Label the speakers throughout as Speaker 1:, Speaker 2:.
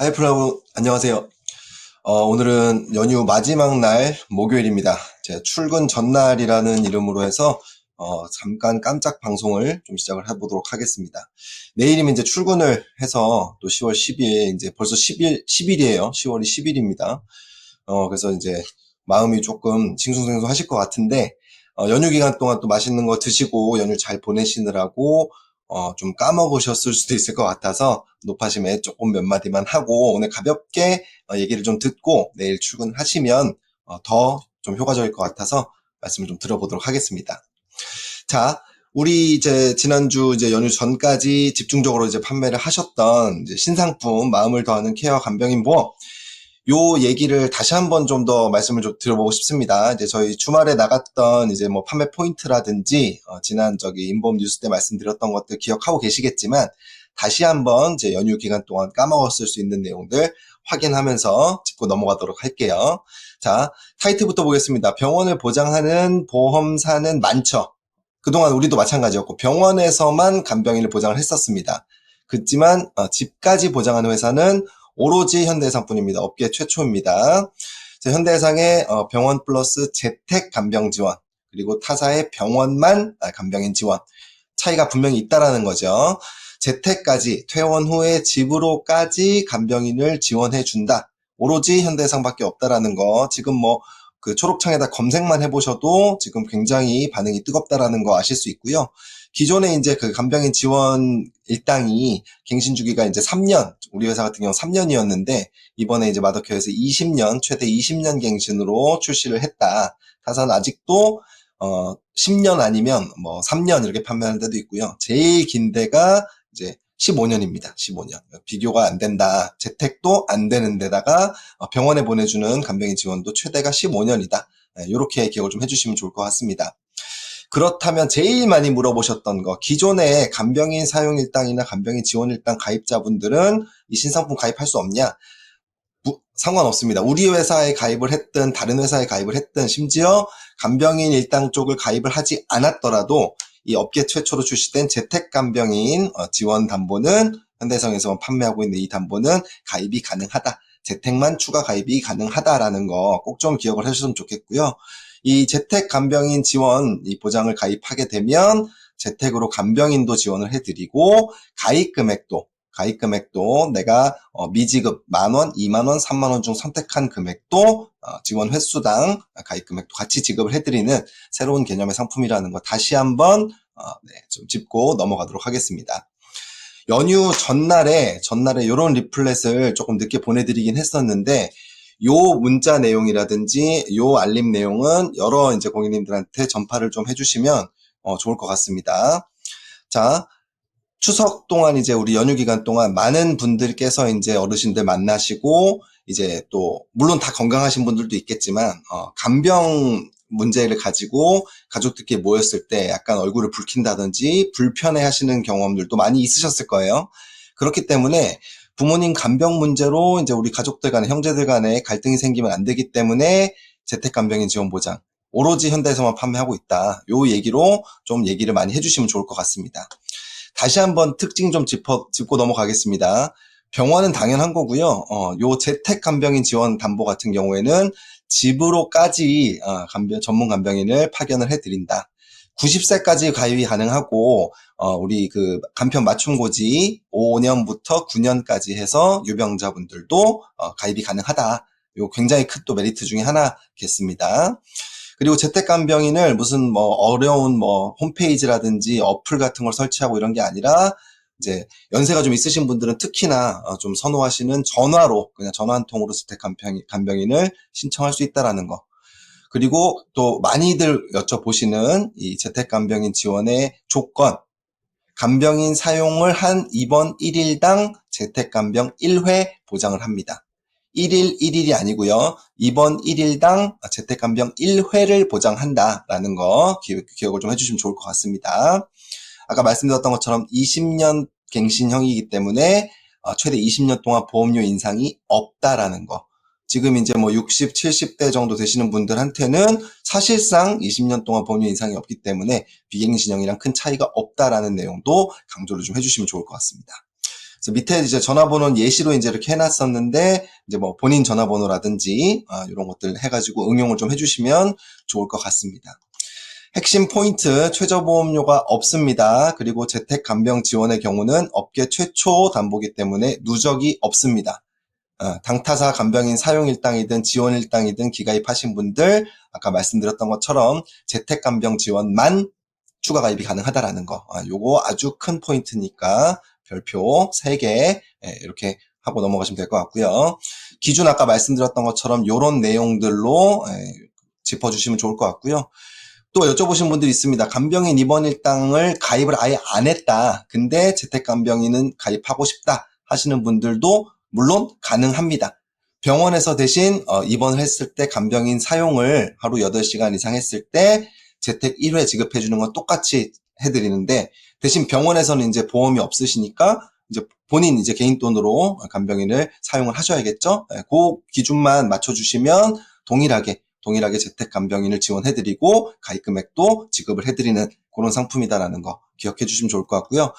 Speaker 1: 하이프 여러분, 안녕하세요. 오늘은 연휴 마지막 날 목요일입니다. 제가 출근 전날이라는 이름으로 해서 잠깐 깜짝 방송을 좀 시작을 해보도록 하겠습니다. 내일이면 이제 출근을 해서 또 10월 10일, 이제 벌써 10일이에요. 10월이 10일입니다. 그래서 이제 마음이 조금 싱숭생숭 하실 것 같은데, 연휴 기간 동안 또 맛있는 거 드시고 연휴 잘 보내시느라고 좀 까먹으셨을 수도 있을 것 같아서 높아심에 조금 몇 마디만 하고 오늘 가볍게 얘기를 좀 듣고 내일 출근하시면 더 좀 효과적일 것 같아서 말씀을 좀 들어보도록 하겠습니다. 자, 우리 이제 지난주 이제 연휴 전까지 집중적으로 이제 판매를 하셨던 이제 신상품 마음을 더하는 케어 간병인 보험 요 얘기를 다시 한번 좀 더 말씀을 좀 드려보고 싶습니다. 이제 저희 주말에 나갔던 이제 뭐 판매 포인트라든지 지난 인보험 뉴스 때 말씀드렸던 것들 기억하고 계시겠지만 다시 한번 제 연휴 기간 동안 까먹었을 수 있는 내용들 확인하면서 짚고 넘어가도록 할게요. 자, 타이틀부터 보겠습니다. 병원을 보장하는 보험사는 많죠. 그동안 우리도 마찬가지였고 병원에서만 간병인을 보장을 했었습니다. 그렇지만 집까지 보장하는 회사는 오로지 현대해상뿐입니다. 업계 최초입니다. 현대해상의 병원 플러스 재택 간병 지원, 그리고 타사의 병원만 간병인 지원, 차이가 분명히 있다라는 거죠. 재택까지 퇴원 후에 집으로까지 간병인을 지원해 준다. 오로지 현대해상밖에 없다라는 거. 지금 그 초록창에다 검색만 해보셔도 지금 굉장히 반응이 뜨겁다라는 거 아실 수 있고요. 기존에 이제 그 간병인 지원 일당이 갱신 주기가 이제 3년, 우리 회사 같은 경우 3년이었는데 이번에 이제 마더케어에서 20년, 최대 20년 갱신으로 출시를 했다. 타사는 아직도 10년 아니면 3년 이렇게 판매하는 데도 있고요. 제일 긴 데가 이제 15년입니다. 15년. 비교가 안 된다. 재택도 안 되는 데다가 병원에 보내주는 간병인 지원도 최대가 15년이다. 이렇게 기억을 좀 해주시면 좋을 것 같습니다. 그렇다면 제일 많이 물어보셨던 거, 기존에 간병인 사용 일당이나 간병인 지원 일당 가입자분들은 이 신상품 가입할 수 없냐? 상관없습니다. 우리 회사에 가입을 했든 다른 회사에 가입을 했든 심지어 간병인 일당 쪽을 가입을 하지 않았더라도 이 업계 최초로 출시된 재택 간병인 지원 담보는 현대해상에서만 판매하고 있는 이 담보는 가입이 가능하다. 재택만 추가 가입이 가능하다라는 거 꼭 좀 기억을 해주셨으면 좋겠고요. 이 재택 간병인 지원 이 보장을 가입하게 되면 재택으로 간병인도 지원을 해드리고 가입 금액도 내가 미지급 10,000원, 20,000원, 30,000원 중 선택한 금액도 지원 횟수당 가입 금액도 같이 지급을 해드리는 새로운 개념의 상품이라는 거 다시 한번 좀 짚고 넘어가도록 하겠습니다. 연휴 전날에 이런 리플렛을 조금 늦게 보내드리긴 했었는데 요 문자 내용이라든지 요 알림 내용은 여러 이제 고객님들한테 전파를 좀 해주시면 좋을 것 같습니다. 자, 추석 동안 이제 우리 연휴 기간 동안 많은 분들께서 이제 어르신들 만나시고 이제 또 물론 다 건강하신 분들도 있겠지만 간병 문제를 가지고 가족들끼리 모였을 때 약간 얼굴을 붉힌다든지 불편해 하시는 경험들도 많이 있으셨을 거예요. 그렇기 때문에 부모님 간병 문제로 이제 우리 가족들 간에 형제들 간에 갈등이 생기면 안 되기 때문에 재택 간병인 지원 보장 오로지 현대에서만 판매하고 있다. 요 얘기로 좀 얘기를 많이 해주시면 좋을 것 같습니다. 다시 한번 특징 좀 짚고 넘어가겠습니다. 병원은 당연한 거고요. 요 재택 간병인 지원 담보 같은 경우에는 집으로까지 전문 간병인을 파견을 해드린다. 90세까지 가입이 가능하고 우리 그 간편 맞춤고지 5년부터 9년까지 해서 유병자분들도 가입이 가능하다. 요 굉장히 큰 또 메리트 중에 하나겠습니다. 그리고 재택간병인을 무슨 어려운 홈페이지라든지 어플 같은 걸 설치하고 이런 게 아니라 이제 연세가 좀 있으신 분들은 특히나 좀 선호하시는 전화로 그냥 전화 한 통으로 재택간병인을 신청할 수 있다라는 거. 그리고 또 많이들 여쭤보시는 이 재택간병인 지원의 조건. 간병인 사용을 한 입원 1일당 재택간병 1회 보장을 합니다. 1일 1일이 아니고요. 입원 1일당 재택간병 1회를 보장한다라는 거 기억을 좀 해주시면 좋을 것 같습니다. 아까 말씀드렸던 것처럼 20년 갱신형이기 때문에 최대 20년 동안 보험료 인상이 없다라는 거. 지금 이제 60, 70대 정도 되시는 분들한테는 사실상 20년 동안 보험료 인상이 없기 때문에 비갱신형이랑 큰 차이가 없다라는 내용도 강조를 좀 해주시면 좋을 것 같습니다. 그래서 밑에 이제 전화번호는 예시로 이제 이렇게 해놨었는데, 이제 뭐 본인 전화번호라든지, 이런 것들 해가지고 응용을 좀 해주시면 좋을 것 같습니다. 핵심 포인트, 최저보험료가 없습니다. 그리고 재택간병 지원의 경우는 업계 최초 담보기 때문에 누적이 없습니다. 당타사 간병인 사용일당이든 지원일당이든 기가입하신 분들, 아까 말씀드렸던 것처럼 재택간병 지원만 추가 가입이 가능하다라는 거. 요거 아주 큰 포인트니까 별표 3개 이렇게 하고 넘어가시면 될 것 같고요. 기준 아까 말씀드렸던 것처럼 요런 내용들로 짚어주시면 좋을 것 같고요. 또 여쭤보신 분들이 있습니다. 간병인 입원 일당을 가입을 아예 안 했다. 근데 재택간병인은 가입하고 싶다 하시는 분들도 물론 가능합니다. 병원에서 대신 입원을 했을 때 간병인 사용을 하루 8시간 이상 했을 때 재택 1회 지급해 주는 건 똑같이 해드리는데, 대신 병원에서는 이제 보험이 없으시니까 이제 본인 이제 개인 돈으로 간병인을 사용을 하셔야겠죠. 그 기준만 맞춰주시면 동일하게 재택간병인을 지원해드리고 가입 금액도 지급을 해드리는 그런 상품이다라는 거 기억해 주시면 좋을 것 같고요.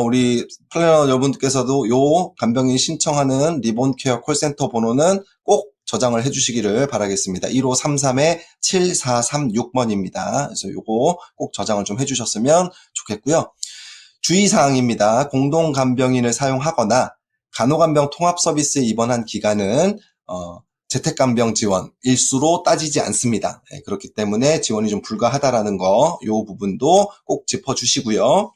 Speaker 1: 우리 플래너 여러분들께서도 요 간병인 신청하는 리본케어 콜센터 번호는 꼭 저장을 해주시기를 바라겠습니다. 1533-7436번입니다. 그래서 요거 꼭 저장을 좀 해주셨으면 좋겠고요. 주의사항입니다. 공동간병인을 사용하거나 간호간병 통합서비스에 입원한 기간은 재택간병 지원 일수로 따지지 않습니다. 그렇기 때문에 지원이 좀 불가하다라는 거, 요 부분도 꼭 짚어주시고요.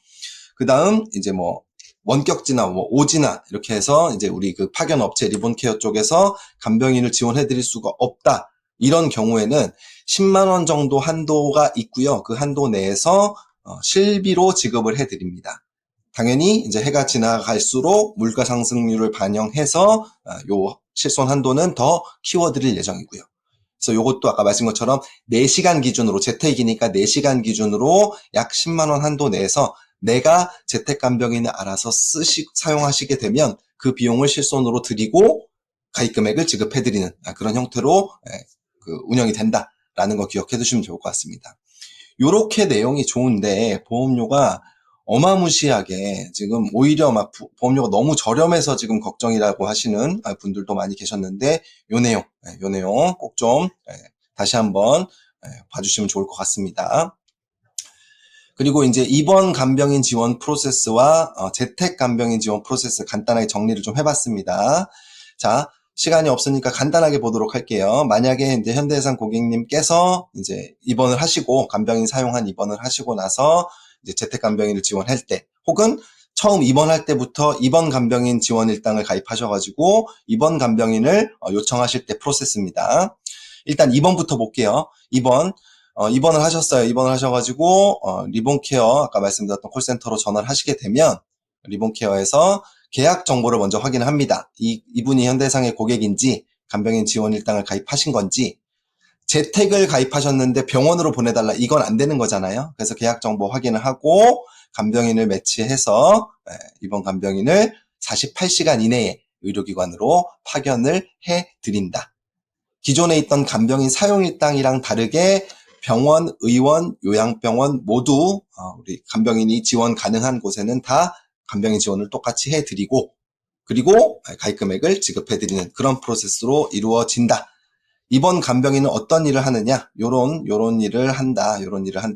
Speaker 1: 그 다음 이제 뭐 원격지나 뭐 오지나 이렇게 해서 이제 우리 그 파견 업체 리본케어 쪽에서 간병인을 지원해드릴 수가 없다. 이런 경우에는 10만 원 정도 한도가 있고요. 그 한도 내에서 실비로 지급을 해드립니다. 당연히 이제 해가 지나갈수록 물가 상승률을 반영해서 요 실손 한도는 더 키워드릴 예정이고요. 그래서 요것도 아까 말씀 것처럼 4시간 기준으로, 재택이니까 4시간 기준으로 약 10만 원 한도 내에서 내가 재택간병인을 알아서 사용하시게 되면 그 비용을 실손으로 드리고 가입 금액을 지급해드리는 그런 형태로 운영이 된다라는 거 기억해 두시면 좋을 것 같습니다. 요렇게 내용이 좋은데 보험료가 어마무시하게 지금 오히려 막 보험료가 너무 저렴해서 지금 걱정이라고 하시는 분들도 많이 계셨는데 요 내용 꼭 좀 다시 한번 봐주시면 좋을 것 같습니다. 그리고 이제 입원 간병인 지원 프로세스와 재택 간병인 지원 프로세스 간단하게 정리를 좀 해봤습니다. 자, 시간이 없으니까 간단하게 보도록 할게요. 만약에 이제 현대해상 고객님께서 이제 입원을 하시고 간병인 사용한 입원을 하시고 나서 이제 재택 간병인을 지원할 때, 혹은 처음 입원할 때부터 입원 간병인 지원 일당을 가입하셔가지고 입원 간병인을 요청하실 때 프로세스입니다. 일단 입원부터 볼게요. 입원을 하셨어요. 입원을 하셔가지고 리본케어 아까 말씀드렸던 콜센터로 전화를 하시게 되면 리본케어에서 계약 정보를 먼저 확인을 합니다. 이분이 현대해상의 고객인지 간병인 지원 일당을 가입하신 건지, 재택을 가입하셨는데 병원으로 보내달라 이건 안 되는 거잖아요. 그래서 계약 정보 확인을 하고 간병인을 매치해서 이번 간병인을 48시간 이내에 의료기관으로 파견을 해드린다. 기존에 있던 간병인 사용일당이랑 다르게 병원, 의원, 요양병원 모두 우리 간병인이 지원 가능한 곳에는 다 간병인 지원을 똑같이 해드리고, 그리고 가입 금액을 지급해드리는 그런 프로세스로 이루어진다. 이번 간병인은 어떤 일을 하느냐? 요런 일을 한다.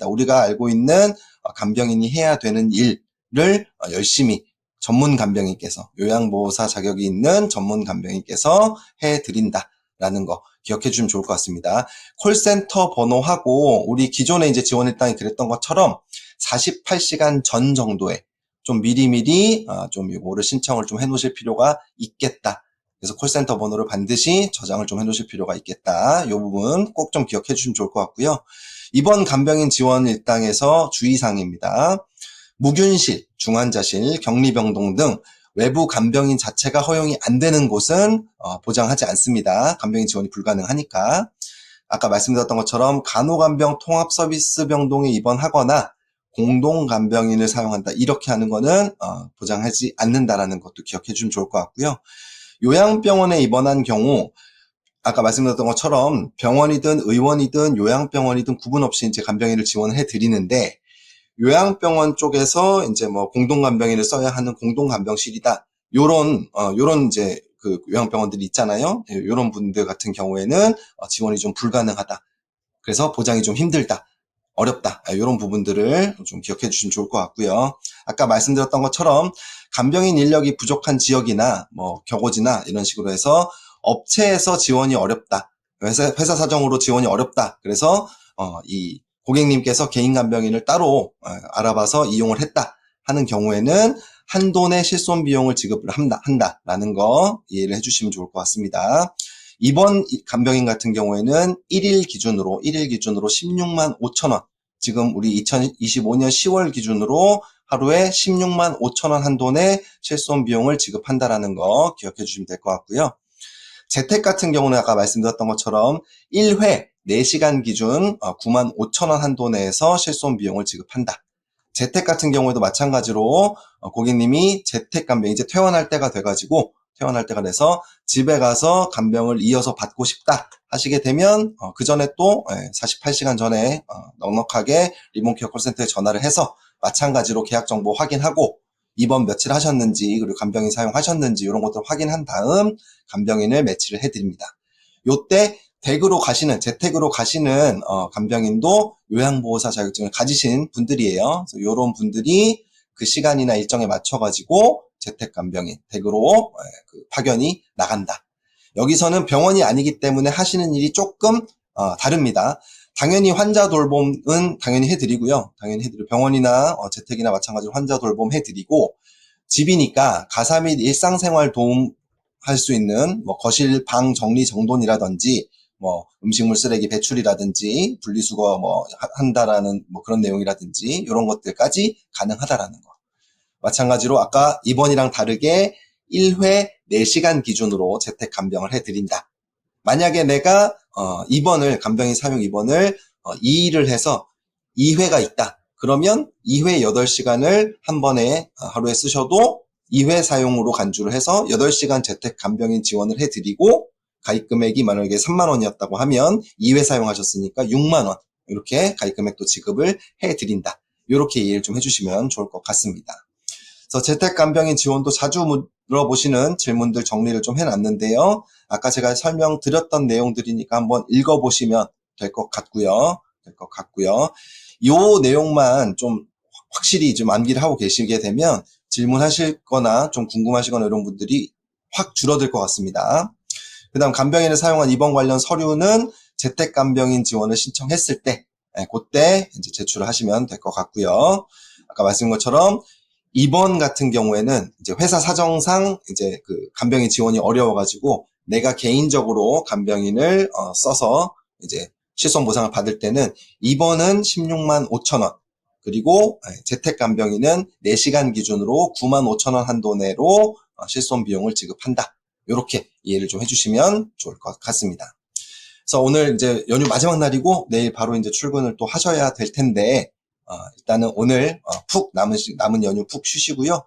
Speaker 1: 우리가 알고 있는 간병인이 해야 되는 일을 열심히 전문 간병인께서, 요양보호사 자격이 있는 전문 간병인께서 해드린다라는 거 기억해 주시면 좋을 것 같습니다. 콜센터 번호하고 우리 기존에 이제 지원 일당이 그랬던 것처럼 48시간 전 정도에 좀 미리미리 좀 요거를 신청을 좀 해놓으실 필요가 있겠다. 그래서 콜센터 번호를 반드시 저장을 좀 해놓으실 필요가 있겠다. 이 부분 꼭 좀 기억해 주시면 좋을 것 같고요. 이번 간병인 지원 일당에서 주의사항입니다. 무균실, 중환자실, 격리병동 등 외부 간병인 자체가 허용이 안 되는 곳은 보장하지 않습니다. 간병인 지원이 불가능하니까. 아까 말씀드렸던 것처럼 간호간병 통합서비스 병동에 입원하거나 공동간병인을 사용한다. 이렇게 하는 거는 보장하지 않는다라는 것도 기억해 주시면 좋을 것 같고요. 요양병원에 입원한 경우 아까 말씀드렸던 것처럼 병원이든 의원이든 요양병원이든 구분 없이 이제 간병인을 지원해 드리는데, 요양병원 쪽에서 이제 뭐 공동간병인을 써야 하는 공동간병실이다. 요런 이제 그 요양병원들이 있잖아요. 예, 요런 분들 같은 경우에는 지원이 좀 불가능하다. 그래서 보장이 좀 힘들다. 어렵다. 이런 부분들을 좀 기억해 주시면 좋을 것 같고요. 아까 말씀드렸던 것처럼 간병인 인력이 부족한 지역이나 뭐 격오지나 이런 식으로 해서 업체에서 지원이 어렵다. 회사 사정으로 지원이 어렵다. 그래서 이 고객님께서 개인 간병인을 따로 알아봐서 이용을 했다 하는 경우에는 한돈의 실손 비용을 지급을 한다라는 거 이해를 해주시면 좋을 것 같습니다. 이번 간병인 같은 경우에는 1일 기준으로 16만 5천 원. 지금 우리 2025년 10월 기준으로 하루에 16만 5천 원 한돈의 실손 비용을 지급한다라는 거 기억해 주시면 될 것 같고요. 재택 같은 경우는 아까 말씀드렸던 것처럼 1회 4시간 기준 9만 5천 원 한도 내에서 실손 비용을 지급한다. 재택 같은 경우에도 마찬가지로 고객님이 재택 간병 이제 퇴원할 때가 돼서 집에 가서 간병을 이어서 받고 싶다 하시게 되면 그 전에 또 48시간 전에 넉넉하게 리모케어 콜센터에 전화를 해서 마찬가지로 계약 정보 확인하고 입원 며칠 하셨는지 그리고 간병인 사용하셨는지 이런 것들 확인한 다음 간병인을 매치를 해드립니다. 요때 재택으로 가시는 간병인도 요양보호사 자격증을 가지신 분들이에요. 그래서 이런 분들이 그 시간이나 일정에 맞춰가지고 재택 간병인 댁으로 파견이 나간다. 여기서는 병원이 아니기 때문에 하시는 일이 조금 다릅니다. 당연히 환자 돌봄은 당연히 해드리고요. 병원이나 재택이나 마찬가지로 환자 돌봄 해드리고 집이니까 가사 및 일상생활 도움할 수 있는 뭐 거실 방 정리 정돈이라든지 뭐 음식물 쓰레기 배출이라든지 분리수거 뭐 한다라는 뭐 그런 내용이라든지 이런 것들까지 가능하다라는 거. 마찬가지로 아까 입원이랑 다르게 1회 4시간 기준으로 재택 간병을 해드린다. 만약에 내가 간병인 사용 입원을 2일을 해서 2회가 있다. 그러면 2회 8시간을 한 번에 하루에 쓰셔도 2회 사용으로 간주를 해서 8시간 재택 간병인 지원을 해드리고 가입 금액이 만약에 3만 원이었다고 하면 2회 사용하셨으니까 6만 원 이렇게 가입 금액도 지급을 해드린다. 이렇게 이해를 좀 해주시면 좋을 것 같습니다. 그래서 재택 간병인 지원도 자주 물어보시는 질문들 정리를 좀 해놨는데요. 아까 제가 설명드렸던 내용들이니까 한번 읽어보시면 될 것 같고요. 요 내용만 좀 확실히 좀 암기를 하고 계시게 되면 질문하실 거나 좀 궁금하시거나 이런 분들이 확 줄어들 것 같습니다. 그 다음 간병인을 사용한 입원 관련 서류는 재택 간병인 지원을 신청했을 때 그때 이제 제출을 하시면 될 것 같고요. 아까 말씀드린 것처럼 입원 같은 경우에는 이제 회사 사정상 이제 그 간병인 지원이 어려워가지고 내가 개인적으로 간병인을 써서 이제 실손 보상을 받을 때는 입원은 16만 5천 원 그리고 재택 간병인은 4시간 기준으로 9만 5천 원 한도 내로 실손 비용을 지급한다. 이렇게 이해를 좀 해주시면 좋을 것 같습니다. 그래서 오늘 이제 연휴 마지막 날이고 내일 바로 이제 출근을 또 하셔야 될 텐데 일단은 오늘 푹 남은 연휴 푹 쉬시고요.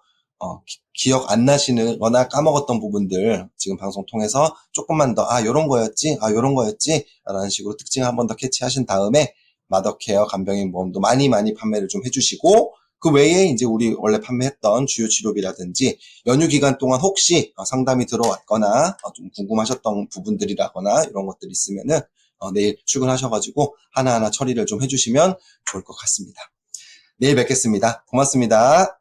Speaker 1: 기억 안 나시거나 까먹었던 부분들 지금 방송 통해서 조금만 더 요런 거였지 라는 식으로 특징 한 번 더 캐치하신 다음에 마더케어 간병인 보험도 많이 판매를 좀 해주시고 그 외에 이제 우리 원래 판매했던 주요 치료비라든지 연휴 기간 동안 혹시 상담이 들어왔거나 좀 궁금하셨던 부분들이라거나 이런 것들이 있으면은 내일 출근하셔가지고 하나하나 처리를 좀 해주시면 좋을 것 같습니다. 내일 뵙겠습니다. 고맙습니다.